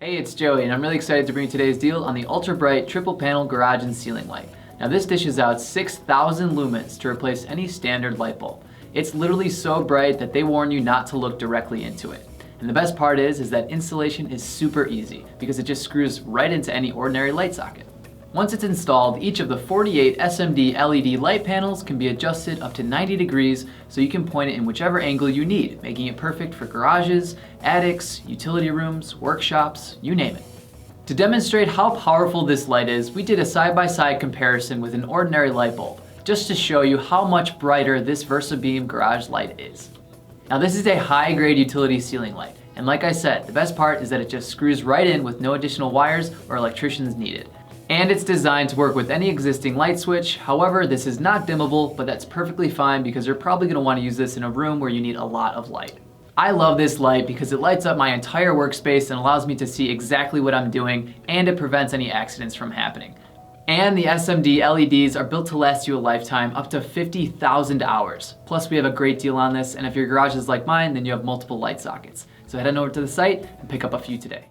Hey, it's Joey, and I'm really excited to bring you today's deal on the ultra bright triple panel garage and ceiling light. Now this dishes out 6,000 lumens to replace any standard light bulb. It's literally so bright that they warn you not to look directly into it. And the best part is that installation is super easy because it just screws right into any ordinary light socket. Once it's installed, each of the 48 SMD LED light panels can be adjusted up to 90 degrees so you can point it in whichever angle you need, making it perfect for garages, attics, utility rooms, workshops, you name it. To demonstrate how powerful this light is, we did a side-by-side comparison with an ordinary light bulb, just to show you how much brighter this VersaBeam garage light is. Now this is a high-grade utility ceiling light, and like I said, the best part is that it just screws right in with no additional wires or electricians needed. And it's designed to work with any existing light switch. However, this is not dimmable, but that's perfectly fine because you're probably going to want to use this in a room where you need a lot of light. I love this light because it lights up my entire workspace and allows me to see exactly what I'm doing, and it prevents any accidents from happening. And the SMD LEDs are built to last you a lifetime, up to 50,000 hours. Plus we have a great deal on this, and if your garage is like mine, then you have multiple light sockets. So head on over to the site and pick up a few today.